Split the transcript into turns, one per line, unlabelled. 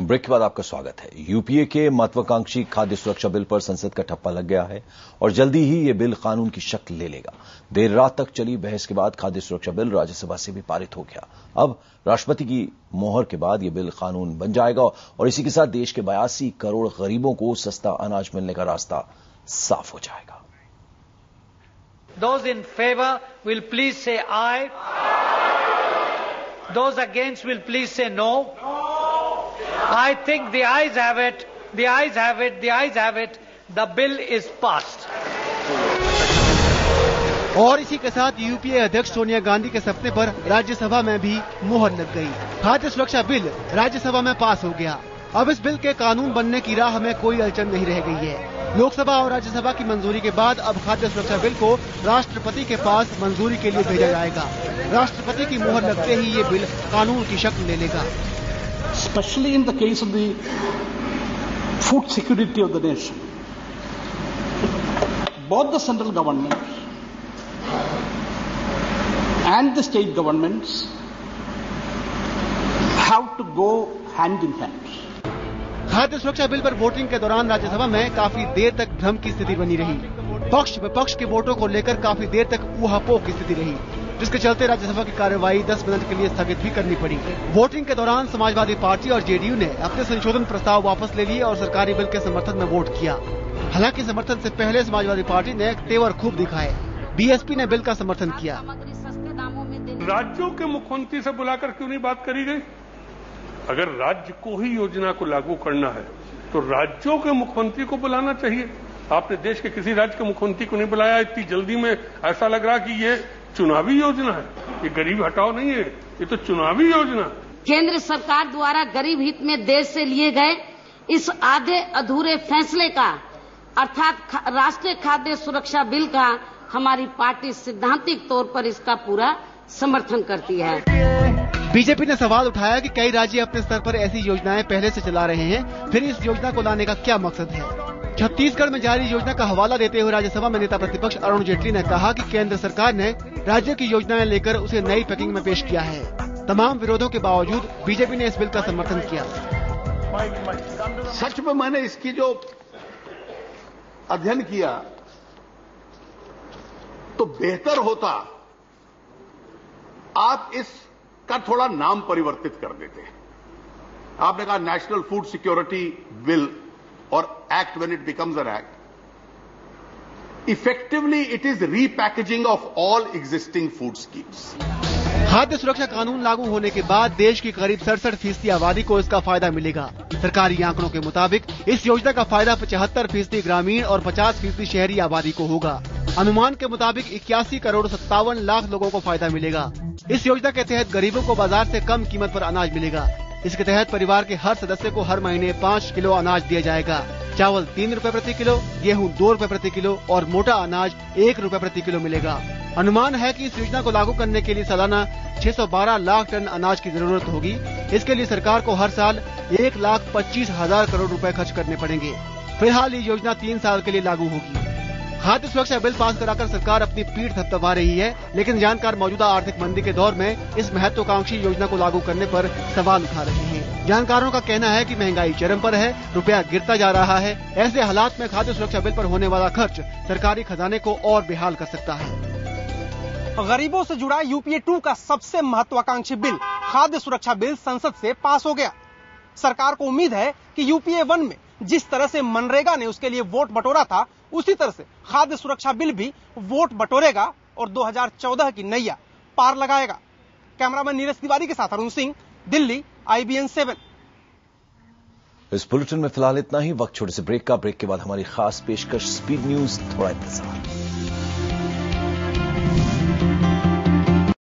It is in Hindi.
ब्रेक के बाद आपका स्वागत है। यूपीए के महत्वाकांक्षी खाद्य सुरक्षा बिल पर संसद का ठप्पा लग गया है और जल्दी ही यह बिल कानून की शक्ल ले लेगा। देर रात तक चली बहस के बाद खाद्य सुरक्षा बिल राज्यसभा से भी पारित हो गया। अब राष्ट्रपति की मोहर के बाद यह बिल कानून बन जाएगा और इसी के साथ देश के 82 करोड़ गरीबों को सस्ता अनाज मिलने का रास्ता साफ हो जाएगा।
Those in favor will please say aye. Those against will please say no. I think the ayes have it. The ayes have it. The ayes have it. The bill is passed.
और इसी के साथ यूपीए अध्यक्ष सोनिया गांधी के सपने पर राज्यसभा में भी मोहर लग गई। खाद्य सुरक्षा बिल राज्यसभा में पास हो गया। अब इस बिल के कानून बनने की राह में कोई अड़चन नहीं रह गई है। लोकसभा और राज्यसभा की मंजूरी के बाद अब खाद्य सुरक्षा बिल को राष्ट्रपति के पास मंजूरी के लिए भेजा जाएगा। राष्ट्रपति की मोहर लगते ही ये बिल कानून की शक्ल ले लेगा।
Especially in the case of the food security of the nation, both the central governments and the state governments have to go hand in hand.
खाद्य सुरक्षा बिल पर वोटिंग के दौरान राज्यसभा में काफी देर तक भ्रम की स्थिति बनी रही। पक्ष विपक्ष के वोटों को लेकर काफी देर तक ऊहापोह की स्थिति रही, जिसके चलते राज्यसभा की कार्यवाही 10 मिनट के लिए स्थगित भी करनी पड़ी। वोटिंग के दौरान समाजवादी पार्टी और जेडीयू ने अपने संशोधन प्रस्ताव वापस ले लिए और सरकारी बिल के समर्थन में वोट किया। हालांकि समर्थन से पहले समाजवादी पार्टी ने तेवर खूब दिखाए। बीएसपी ने बिल का समर्थन किया।
राज्यों के मुख्यमंत्री से बुलाकर क्यों नहीं बात करी गई? अगर राज्य को ही योजना को लागू करना है तो राज्यों के मुख्यमंत्री को बुलाना चाहिए। आपने देश के किसी राज्य के मुख्यमंत्री को नहीं बुलाया। इतनी जल्दी में ऐसा लग रहा कि ये चुनावी योजना है। ये गरीब हटाओ नहीं है, ये तो चुनावी योजना है।
केंद्र सरकार द्वारा गरीब हित में देश से लिए गए इस आधे अधूरे फैसले का अर्थात राष्ट्रीय खाद्य सुरक्षा बिल का हमारी पार्टी सैद्धांतिक तौर पर इसका पूरा समर्थन करती है।
बीजेपी ने सवाल उठाया कि कई राज्य अपने स्तर पर ऐसी योजनाएं पहले से चला रहे हैं, फिर इस योजना को लाने का क्या मकसद है। छत्तीसगढ़ में जारी योजना का हवाला देते हुए राज्यसभा में नेता प्रतिपक्ष अरुण जेटली ने कहा कि केंद्र सरकार ने राज्य की योजनाएं लेकर उसे नई पैकिंग में पेश किया है। तमाम विरोधों के बावजूद बीजेपी ने इस बिल का समर्थन किया।
सच में मैंने इसकी जो अध्ययन किया तो बेहतर होता आप इसका थोड़ा नाम परिवर्तित कर देते। आपने कहा नेशनल फूड सिक्योरिटी बिल और act when it becomes an act, effectively it is repackaging of all existing food schemes.
खाद्य सुरक्षा कानून लागू होने के बाद देश की करीब 67% आबादी को इसका फायदा मिलेगा। सरकारी आंकड़ों के मुताबिक इस योजना का फायदा 75% ग्रामीण और 50% शहरी आबादी को होगा। अनुमान के मुताबिक 81 करोड़ 57 लाख लोगों को फायदा मिलेगा। इस योजना के तहत गरीबों को बाजार से कम कीमत पर अनाज मिलेगा। इसके तहत परिवार के हर सदस्य को हर महीने 5 किलो अनाज दिया जाएगा। चावल 3 रुपए प्रति किलो, गेहूं 2 रुपए प्रति किलो और मोटा अनाज 1 रुपए प्रति किलो मिलेगा। अनुमान है कि इस योजना को लागू करने के लिए सालाना 612 लाख टन अनाज की जरूरत होगी। इसके लिए सरकार को हर साल 1,25,000 करोड़ रुपए खर्च करने पड़ेंगे। फिलहाल ये योजना 3 साल के लिए लागू होगी। खाद्य सुरक्षा बिल पास कराकर सरकार अपनी पीठ थपथपा रही है, लेकिन जानकार मौजूदा आर्थिक मंदी के दौर में इस महत्वाकांक्षी योजना को लागू करने पर सवाल उठा रहे हैं। जानकारों का कहना है कि महंगाई चरम पर है, रुपया गिरता जा रहा है। ऐसे हालात में खाद्य सुरक्षा बिल पर होने वाला खर्च सरकारी खजाने को और बेहाल कर सकता है।
गरीबों से जुड़ा यूपीए 2 का सबसे महत्वाकांक्षी बिल खाद्य सुरक्षा बिल संसद से पास हो गया। सरकार को उम्मीद है कि यूपीए 1 में जिस तरह से मनरेगा ने उसके लिए वोट बटोरा था, उसी तरह से खाद्य सुरक्षा बिल भी वोट बटोरेगा और 2014 की नैया पार लगाएगा। कैमरामैन नीरज तिवारी के साथ अरुण सिंह, दिल्ली, IBN 7।
इस बुलेटिन में फिलहाल इतना ही। वक्त छोटे से ब्रेक का। ब्रेक के बाद हमारी खास पेशकश स्पीड न्यूज, थोड़ा इंतजार।